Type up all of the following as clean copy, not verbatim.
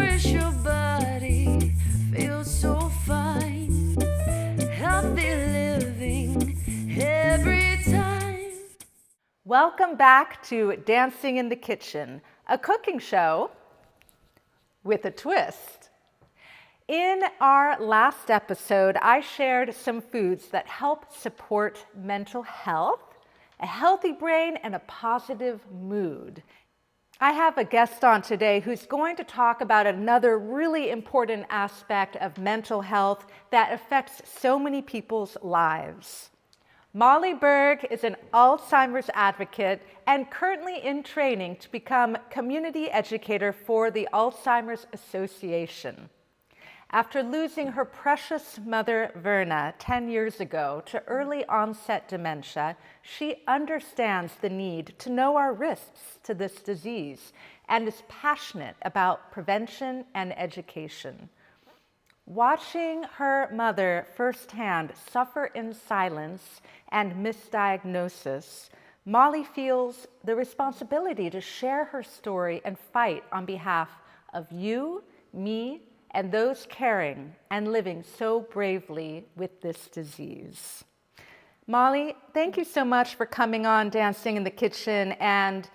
nourish your body, feel so fine, healthy living every time. Welcome back to Dancing in the Kitchen, a cooking show with a twist. In our last episode, I shared some foods that help support mental health, a healthy brain, and a positive mood. I have a guest on today who's going to talk about another really important aspect of mental health that affects so many people's lives. Mollie Berg is an Alzheimer's advocate and currently in training to become community educator for the Alzheimer's Association. After losing her precious mother, Verna, 10 years ago to early onset dementia, she understands the need to know our risks to this disease and is passionate about prevention and education. Watching her mother firsthand suffer in silence and misdiagnosis, Mollie feels the responsibility to share her story and fight on behalf of you, me, and those caring and living so bravely with this disease. Mollie, thank you so much for coming on Dancing in the Kitchen and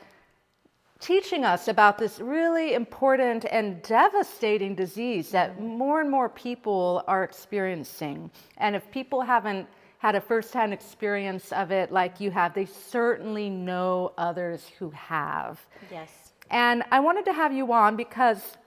teaching us about this really important and devastating disease that more and more people are experiencing. And if people haven't had a firsthand experience of it like you have, they certainly know others who have. Yes. And I wanted to have you on because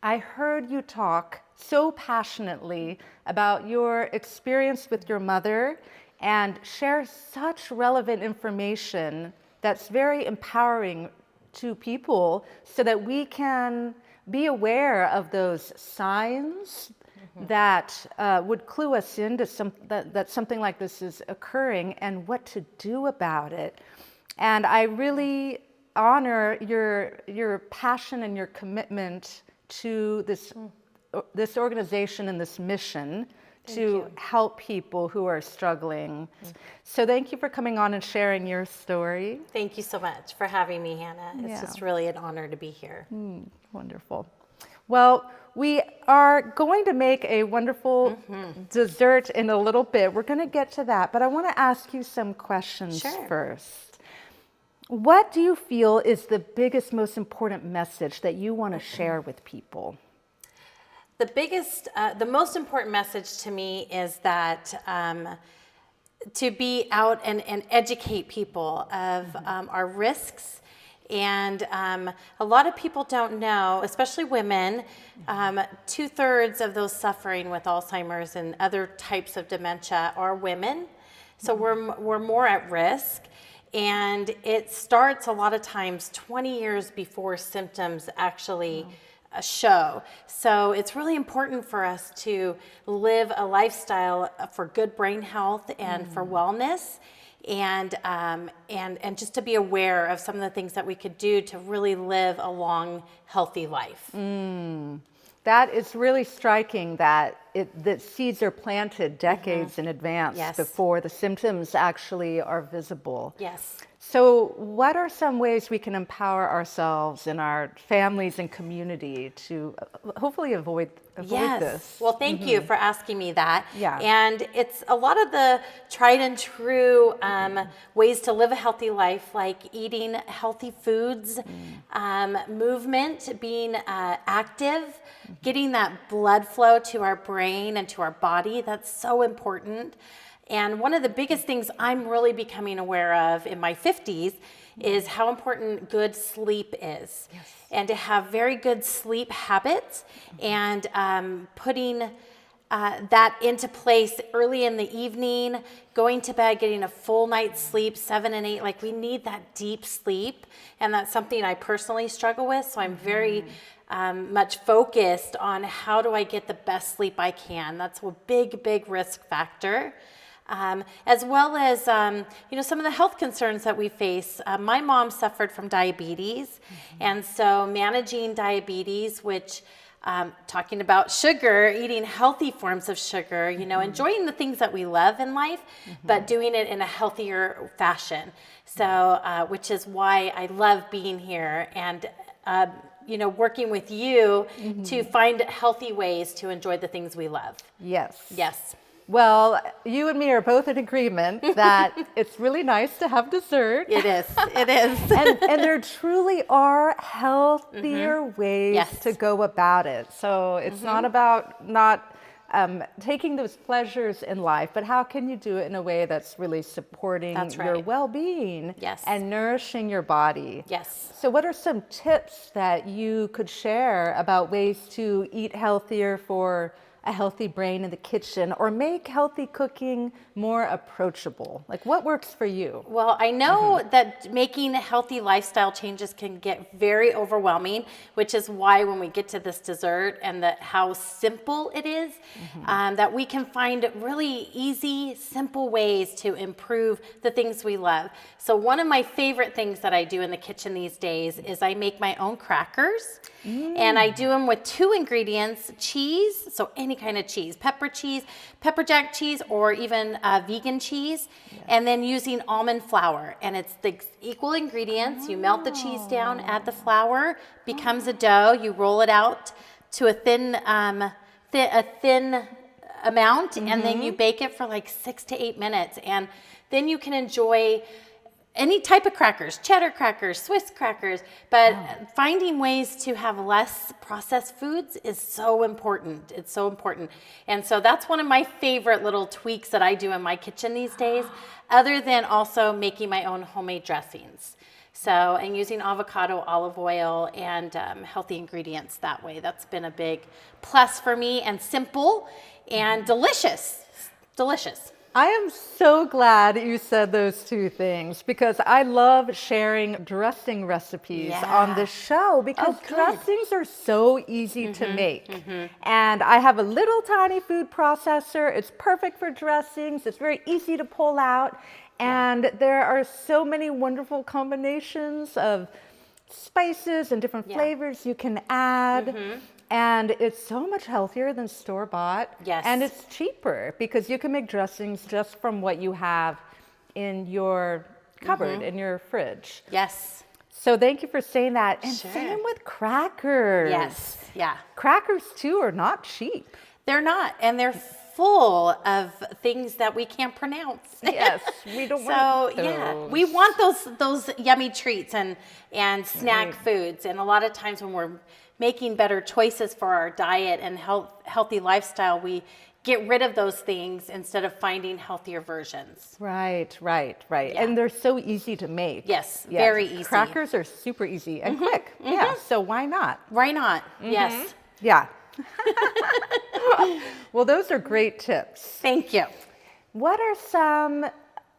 I heard you talk so passionately about your experience with your mother and share such relevant information that's very empowering to people so that we can be aware of those signs that would clue us into that something like this is occurring and what to do about it. And I really honor your passion and your commitment to this organization and this mission to help people who are struggling. So thank you for coming on and sharing your story. Thank you so much for having me, Hannah. It's just really an honor to be here. Wonderful. Well, we are going to make a wonderful dessert in a little bit. We're going to get to that, but I want to ask you some questions first. What do you feel is the biggest, most important message that you want to share with people? The most important message to me is that to be out and educate people of our risks. And a lot of people don't know, especially women, 2/3 of those suffering with Alzheimer's and other types of dementia are women. So we're more at risk. And it starts a lot of times 20 years before symptoms actually show. So it's really important for us to live a lifestyle for good brain health and for wellness, and just to be aware of some of the things that we could do to really live a long, healthy life. That is really striking that seeds are planted decades in advance before the symptoms actually are visible. Yes. So what are some ways we can empower ourselves and our families and community to hopefully avoid this? Well, thank you for asking me that. Yeah. And it's a lot of the tried and true ways to live a healthy life, like eating healthy foods, movement, being active, getting that blood flow to our brain and to our body. That's so important. And one of the biggest things I'm really becoming aware of in my 50s is how important good sleep is. Yes. And to have very good sleep habits and putting that into place early in the evening, going to bed, getting a full night's sleep, 7 and 8, like we need that deep sleep. And that's something I personally struggle with. So I'm very much focused on how do I get the best sleep I can. That's a big, big risk factor. As well as, some of the health concerns that we face. My mom suffered from diabetes, and so managing diabetes, which talking about sugar, eating healthy forms of sugar, enjoying the things that we love in life, but doing it in a healthier fashion. So, which is why I love being here and working with you to find healthy ways to enjoy the things we love. Yes. Yes. Well, you and me are both in agreement that it's really nice to have dessert. It is. It is. And there truly are healthier ways Yes. to go about it. So it's not about not taking those pleasures in life, but how can you do it in a way that's really supporting That's your right. well-being Yes. and nourishing your body? Yes. So what are some tips that you could share about ways to eat healthier for a healthy brain in the kitchen, or make healthy cooking more approachable? Like, what works for you? Well, I know that making healthy lifestyle changes can get very overwhelming, which is why when we get to this dessert and how simple it is, that we can find really easy, simple ways to improve the things we love. So one of my favorite things that I do in the kitchen these days is I make my own crackers, and I do them with 2 ingredients: cheese, so any kind of cheese, pepper jack cheese, or even vegan cheese, and then using almond flour. And it's the equal ingredients. You melt the cheese down, add the flour, becomes a dough. You roll it out to a thin amount, and then you bake it for like 6 to 8 minutes. And then you can enjoy any type of crackers, cheddar crackers, Swiss crackers, but finding ways to have less processed foods is so important. It's so important. And so that's one of my favorite little tweaks that I do in my kitchen these days, other than also making my own homemade dressings. So, and using avocado, olive oil, and healthy ingredients that way. That's been a big plus for me, and simple and delicious. Delicious. I am so glad you said those 2 things, because I love sharing dressing recipes on this show, because dressings are so easy to make. And I have a little tiny food processor. It's perfect for dressings. It's very easy to pull out. And there are so many wonderful combinations of spices and different flavors you can add. And it's so much healthier than store-bought. Yes. And it's cheaper, because you can make dressings just from what you have in your cupboard, in your fridge. Yes. So thank you for saying that. And Sure. same with crackers. Yes. Yeah. Crackers, too, are not cheap. They're not, and they're full of things that we can't pronounce. Yes, we don't want So those. yeah, we want those yummy treats and snack foods. And a lot of times when we're making better choices for our diet and healthy lifestyle, we get rid of those things instead of finding healthier versions. Right. Yeah. And they're so easy to make. Yes, very easy. Crackers are super easy and quick. Yeah, so why not? Why not? Yes. Yeah. Well, those are great tips. Thank you. What are some,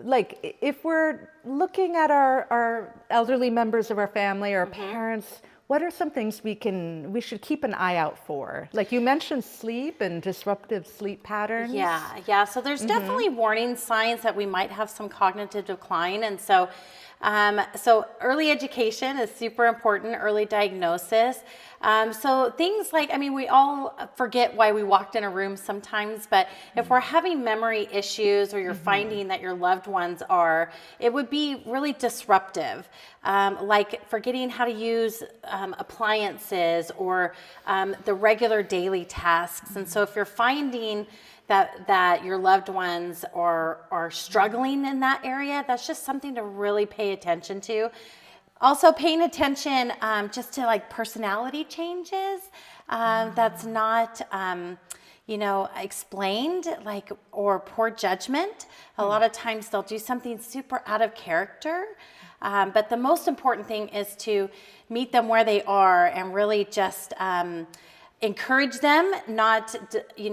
like, if we're looking at our elderly members of our family, our parents, what are some things we should keep an eye out for? Like you mentioned, sleep and disruptive sleep patterns. Yeah. So there's definitely warning signs that we might have some cognitive decline, and so early education is super important. Early diagnosis. So things like, we all forget why we walked in a room sometimes, but if we're having memory issues, or you're finding that your loved ones are, it would be really disruptive. Like forgetting how to use appliances, or the regular daily tasks. And so if you're finding that your loved ones are struggling in that area, that's just something to really pay attention to. Also paying attention just to like personality changes that's not explained, like, or poor judgment. A lot of times they'll do something super out of character. But the most important thing is to meet them where they are and really just encourage them, not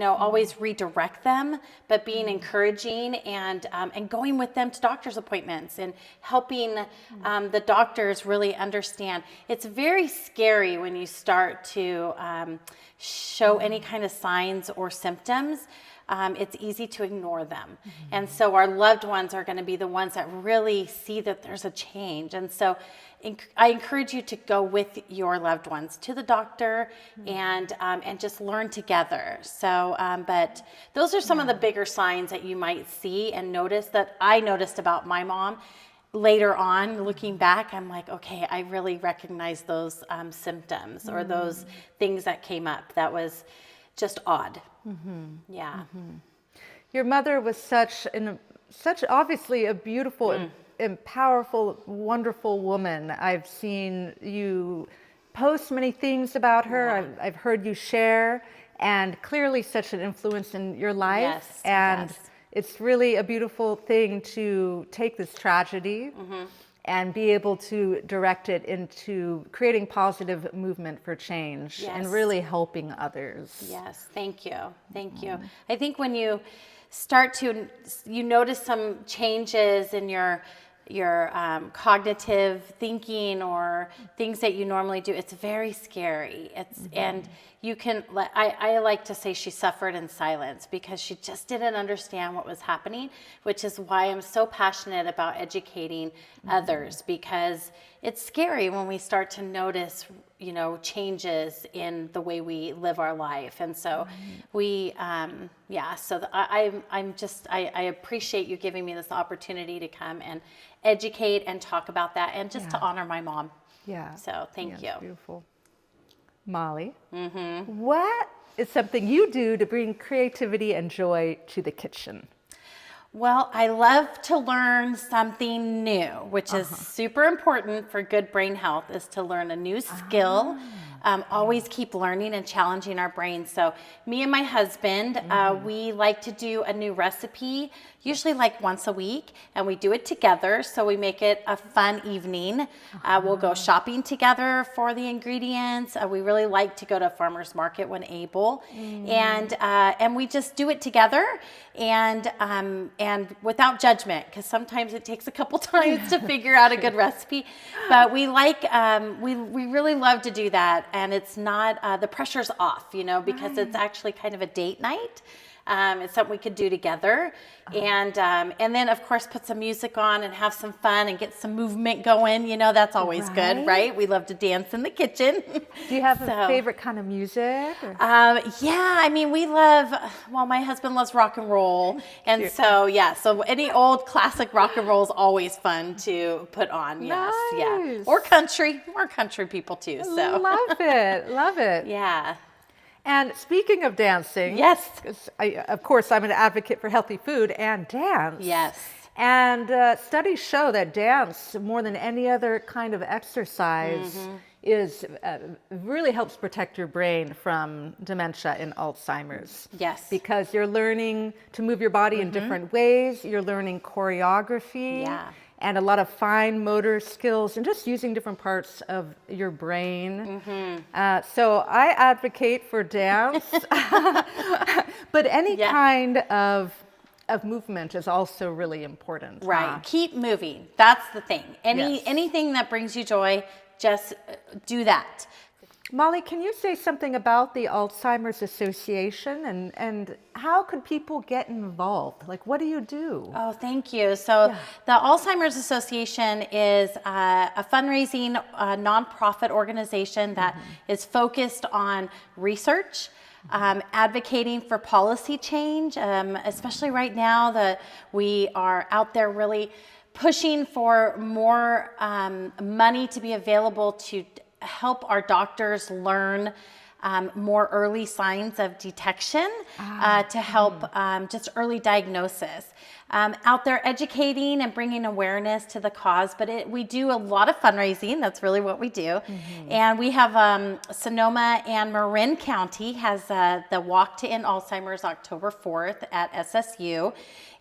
always redirect them, but being encouraging and going with them to doctor's appointments and helping the doctors really understand. It's very scary when you start to show any kind of signs or symptoms. It's easy to ignore them. And so our loved ones are going to be the ones that really see that there's a change. And so I encourage you to go with your loved ones to the doctor and just learn together. So, but those are some of the bigger signs that you might see and notice, that I noticed about my mom. later on, looking back, I'm like, okay, I really recognize those symptoms or those things that came up. That was just odd. Yeah. Your mother was such obviously a beautiful and powerful, wonderful woman. I've seen you post many things about her. I've heard you share, and clearly such an influence in your life. Yes, and yes. it's really a beautiful thing to take this tragedy and be able to direct it into creating positive movement for change and really helping others. Yes, thank you. Thank you. I think when you start to, you notice some changes in your cognitive thinking or things that you normally do, it's very scary. And you can, I like to say she suffered in silence because she just didn't understand what was happening, which is why I'm so passionate about educating others, because it's scary when we start to notice, you know, changes in the way we live our life. And so we, I appreciate you giving me this opportunity to come and educate and talk about that, and just to honor my mom. Yeah. So thank you. Beautiful. Mollie, what is something you do to bring creativity and joy to the kitchen? Well, I love to learn something new, which is super important for good brain health, is to learn a new skill. Always keep learning and challenging our brains. So me and my husband, we like to do a new recipe, usually like once a week, and we do it together. So we make it a fun evening. We'll go shopping together for the ingredients. We really like to go to farmers market when able, and we just do it together, and without judgment, because sometimes it takes a couple times to figure out a good recipe. But we like, we really love to do that. And it's not, the pressure's off, you know, because it's actually kind of a date night. It's something we could do together. And then, of course, put some music on and have some fun and get some movement going. You know, that's always good, right? We love to dance in the kitchen. Do you have a favorite kind of music? Yeah, I mean, we love, well, my husband loves rock and roll. And so any old classic rock and roll is always fun to put on. Yes, yeah. Or country. We're country people too, so. Love it, love it. Yeah. And speaking of dancing, yes, of course, I'm an advocate for healthy food and dance. Yes. And studies show that dance, more than any other kind of exercise, really helps protect your brain from dementia and Alzheimer's. Yes. Because you're learning to move your body in different ways. You're learning choreography. Yeah. And a lot of fine motor skills and just using different parts of your brain. So I advocate for dance, but any kind of movement is also really important. Right, keep moving. That's the thing. Anything that brings you joy, just do that. Mollie, can you say something about the Alzheimer's Association and how could people get involved? Like, what do you do? Oh, thank you. So the Alzheimer's Association is a fundraising nonprofit organization that is focused on research, advocating for policy change, especially right now that we are out there really pushing for more money to be available to help our doctors learn more early signs of detection to help just early diagnosis. Out there educating and bringing awareness to the cause, but we do a lot of fundraising. That's really what we do. And we have Sonoma and Marin County has the Walk to End Alzheimer's October 4th at SSU.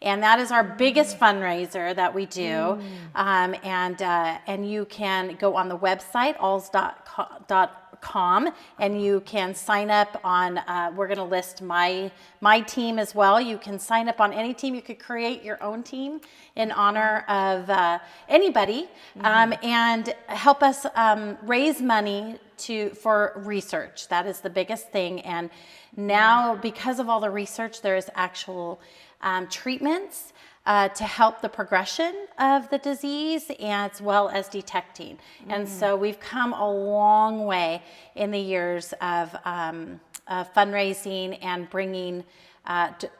And that is our biggest fundraiser that we do. And you can go on the website, alz.com, and you can sign up on, we're going to list my team as well. You can sign up on any team. You could create your own team in honor of anybody and help us raise money for research. That is the biggest thing. And now, because of all the research, there is actual treatments to help the progression of the disease as well as detecting. And so we've come a long way in the years of fundraising and bringing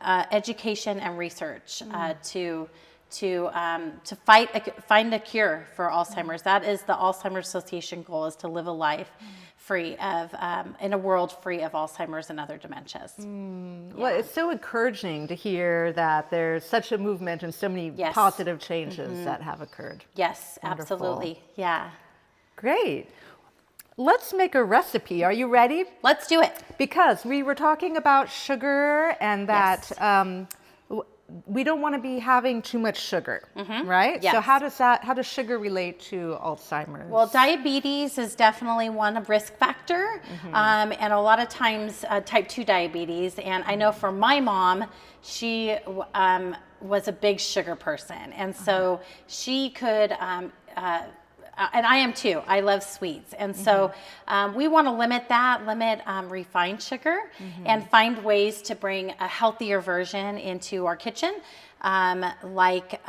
education and research to find a cure for Alzheimer's. That is the Alzheimer's Association goal, is to live a life free of, in a world free of Alzheimer's and other dementias. Well, it's so encouraging to hear that there's such a movement and so many positive changes that have occurred. Yes, Wonderful. absolutely. Yeah. Great. Let's make a recipe. Are you ready? Let's do it. Because we were talking about sugar and that we don't want to be having too much sugar, right? Yes. So how does sugar relate to Alzheimer's? Well, diabetes is definitely one risk factor, and a lot of times type 2 diabetes. And I know for my mom, she was a big sugar person, and so she could. And I am too. I love sweets. And so we want to limit refined sugar and find ways to bring a healthier version into our kitchen, like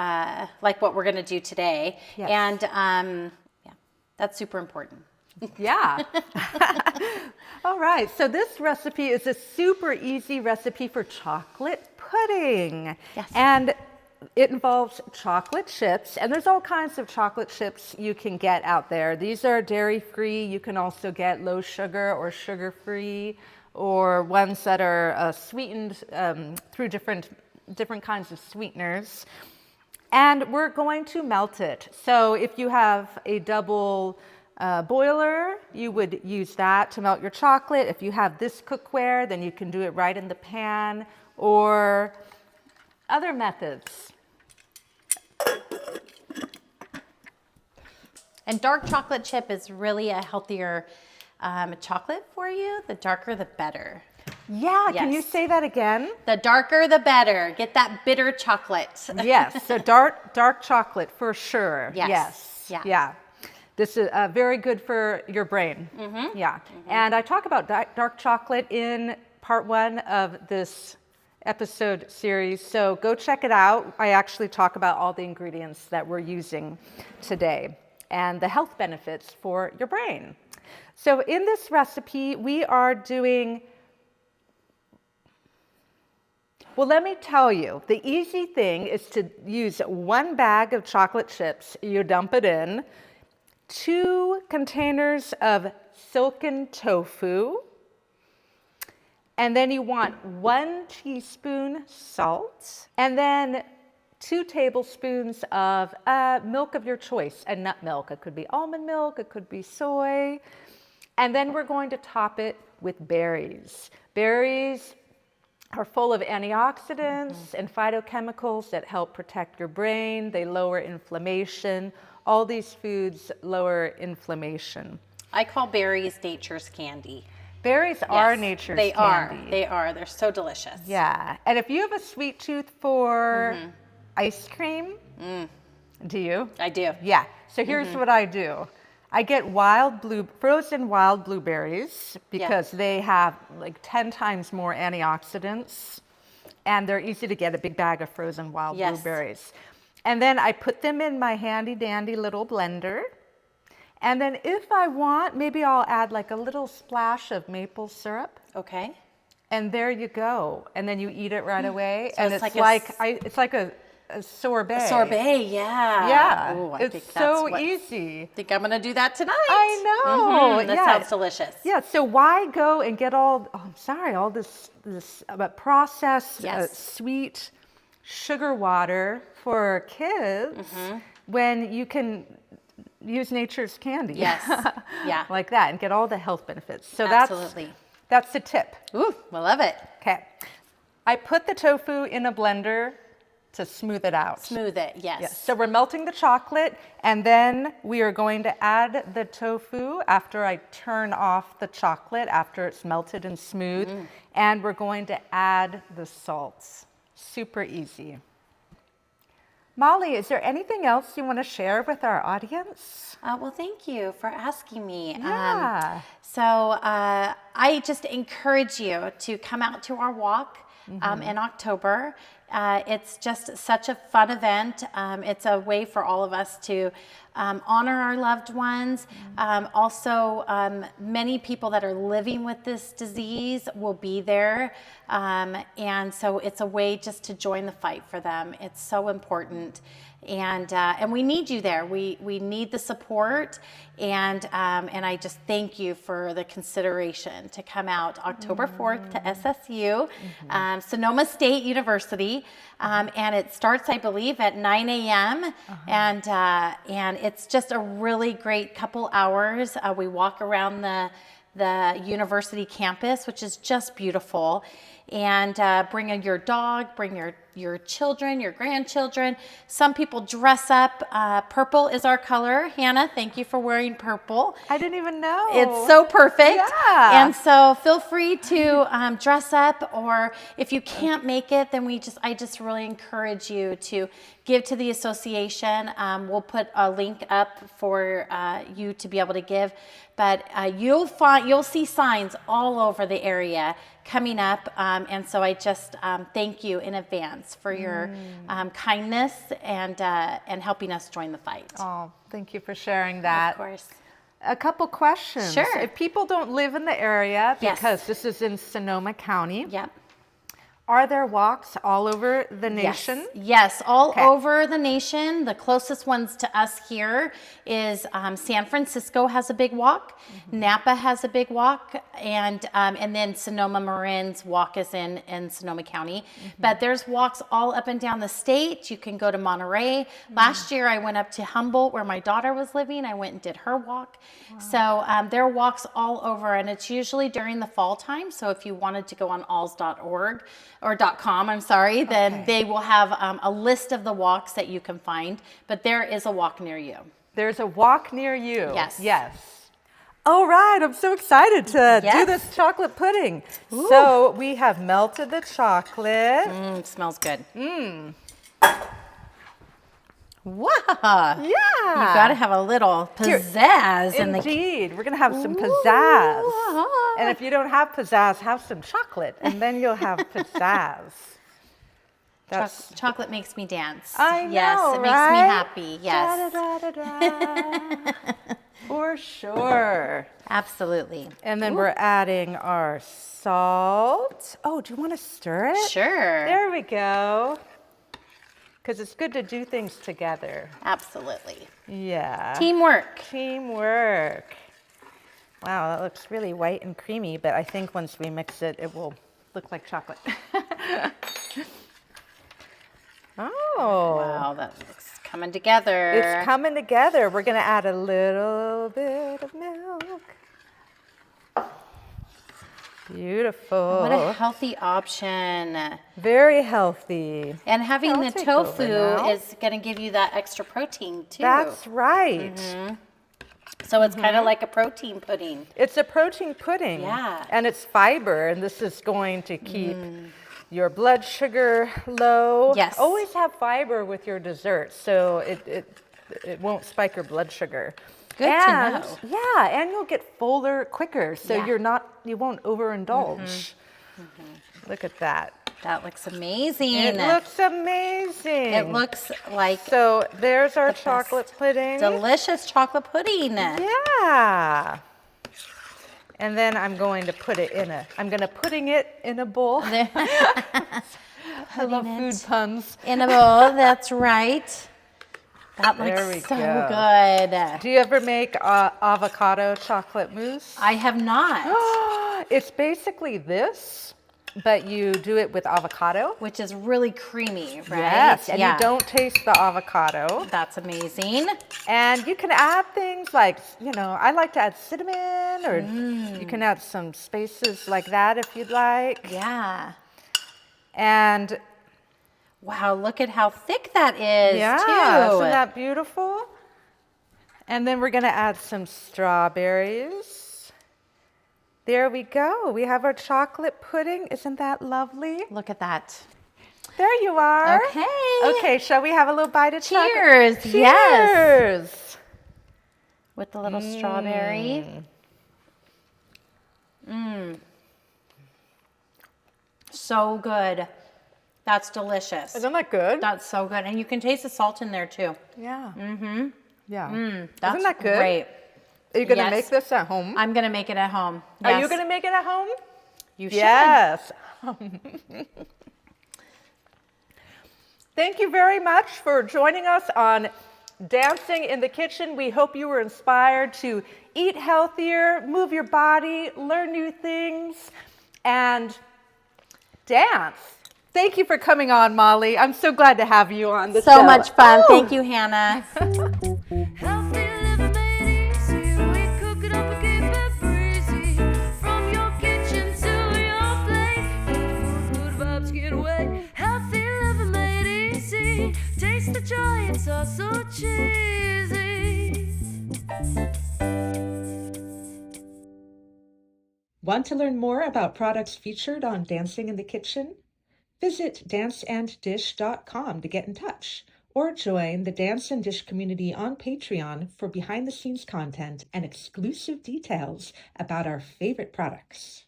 what we're going to do today. Yes. And that's super important. Yeah. All right. So this recipe is a super easy recipe for chocolate pudding. Yes. And it involves chocolate chips, and there's all kinds of chocolate chips you can get out there. These are dairy-free. You can also get low sugar or sugar-free, or ones that are sweetened through different kinds of sweeteners. And we're going to melt it. So if you have a double boiler, you would use that to melt your chocolate. If you have this cookware, then you can do it right in the pan, or other methods. And dark chocolate chip is really a healthier chocolate for you. The darker, the better. Yeah, can you say that again? The darker, the better. Get that bitter chocolate. Yes, so dark chocolate for sure. Yes. Yeah. This is very good for your brain. Yeah. And I talk about dark chocolate in part 1 of this episode series, so go check it out. I actually talk about all the ingredients that we're using today and the health benefits for your brain. So in this recipe, we are doing, well, let me tell you, the easy thing is to use 1 bag of chocolate chips. You dump it in, 2 containers of silken tofu, and then you want 1 teaspoon salt, and then 2 tablespoons of milk of your choice, a nut milk. It could be almond milk, it could be soy. And then we're going to top it with berries. Berries are full of antioxidants and phytochemicals that help protect your brain. They lower inflammation. All these foods lower inflammation. I call berries nature's candy. Berries are nature's candy. They are. They're so delicious. Yeah. And if you have a sweet tooth for ice cream, do you? I do. Yeah. So here's what I do. I get frozen wild blueberries because they have like 10 times more antioxidants, and they're easy to get, a big bag of frozen wild blueberries. And then I put them in my handy dandy little blender. And then if I want, maybe I'll add like a little splash of maple syrup. Okay. And there you go. And then you eat it right away. So and it's like a sorbet. A sorbet, yeah. Yeah. Ooh, I it's think that's so easy. I think I'm going to do that tonight. I know. That sounds delicious. Yeah. So why go and get all this processed sweet sugar water for kids when you can use nature's candy? Yes. Yeah. Like that, and get all the health benefits. So absolutely. That's the tip. Ooh, I love it. Okay. I put the tofu in a blender to smooth it out. Smooth it, yes. So we're melting the chocolate, and then we are going to add the tofu after I turn off the chocolate, after it's melted and smooth, and we're going to add the salts. Super easy. Mollie, is there anything else you want to share with our audience? Well, thank you for asking me. Yeah. So I just encourage you to come out to our walk in October. It's just such a fun event. It's a way for all of us to honor our loved ones. Also, many people that are living with this disease will be there. And so it's a way just to join the fight for them. It's so important. And we need you there. We need the support, and I just thank you for the consideration to come out October 4th to SSU, Sonoma State University, and it starts, I believe, at 9 a.m. And it's just a really great couple hours. We walk around the university campus, which is just beautiful. And bring your dog, bring your children, your grandchildren. Some people dress up. Purple is our color. Hannah, thank you for wearing purple. I didn't even know. It's so perfect. Yeah. And so feel free to dress up, or if you can't make it, then I just really encourage you to give to the association. We'll put a link up for you to be able to give. But you'll see signs all over the area coming up, and so I just thank you in advance for your kindness and helping us join the fight. Oh, thank you for sharing that. Of course. A couple questions. Sure. If people don't live in the area, Yes. because this is in Sonoma County, Yep. are there walks all over the nation? Yes, all Okay. over the nation. The closest ones to us here is San Francisco has a big walk, Napa has a big walk, and then Sonoma Marin's walk is in Sonoma County. But there's walks all up and down the state. You can go to Monterey. Last year I went up to Humboldt where my daughter was living. I went and did her walk. So there are walks all over, and it's usually during the fall time. So if you wanted to go on alz.org, or .com, I'm sorry, then they will have a list of the walks that you can find, but there is a walk near you. There's a walk near you. Yes. Yes. All right, I'm so excited to do Yes. this chocolate pudding. So we have melted the chocolate. It smells good. Wow. Yeah. You got to have a little pizzazz in the Indeed, we're gonna have some pizzazz. And if you don't have pizzazz, have some chocolate, and then you'll have pizzazz. That's chocolate makes me dance. I know, yes, it right? makes me happy. Yes. Da-da-da-da-da. For sure. Absolutely. And then we're adding our salt. Oh, do you want to stir it? Sure. There we go. Because it's good to do things together. Absolutely. Yeah. Teamwork. Teamwork. Wow, that looks really white and creamy, but I think once we mix it, it will look like chocolate. Oh. Wow, that looks coming together. It's coming together. We're going to add a little bit of milk. Beautiful. What a healthy option. Very healthy. And having I'll the take tofu over now. is going to give you that extra protein too. That's right. So it's kind of like a protein pudding. It's a protein pudding. Yeah. And it's fiber, and this is going to keep your blood sugar low. Yes. Always have fiber with your desserts, so it won't spike your blood sugar. Good to know. Yeah, and you'll get fuller quicker, so Yeah. you won't overindulge. Look at that. That looks amazing. It looks amazing. It looks like So there's our best. chocolate pudding. delicious chocolate pudding. Yeah. And then I'm going to put it putting it in a bowl. I love Putting food it puns. in a bowl, that's right. That There we looks so go. good. Do you ever make avocado chocolate mousse? I have not, It's basically this, but you do it with avocado. which is really creamy, right? Yes, and you don't taste the avocado. That's amazing. And you can add things like, I like to add cinnamon, or you can add some spices like that if you'd like. Yeah. And Wow, look at how thick that is, yeah, too. isn't that beautiful? And then we're going to add some strawberries. There we go. We have our chocolate pudding. Isn't that lovely? Look at that. There you are. Okay. Okay, shall we have a little bite of chocolate? Cheers. Cheers. Yes. With the little strawberry. so good. That's delicious. Isn't that good? That's so good. And you can taste the salt in there too. Yeah. That's Isn't that good? great. Are you going to Yes. make this at home? I'm going to make it at home. Are you Yes. going to make it at home? You should. Yes. Thank you very much for joining us on Dancing in the Kitchen. We hope you were inspired to eat healthier, move your body, learn new things, and dance. Thank you for coming on, Mollie. I'm so glad to have you on the show. So much fun. Woo! Thank you, Hannah. Healthy living made easy. We cook it up and keep it breezy. From your kitchen to your plate. Good vibes get away. Healthy living made easy. Taste the joy, it's all so cheesy. Want to learn more about products featured on Dancing in the Kitchen? Visit danceanddish.com to get in touch, or join the Dance and Dish community on Patreon for behind-the-scenes content and exclusive details about our favorite products.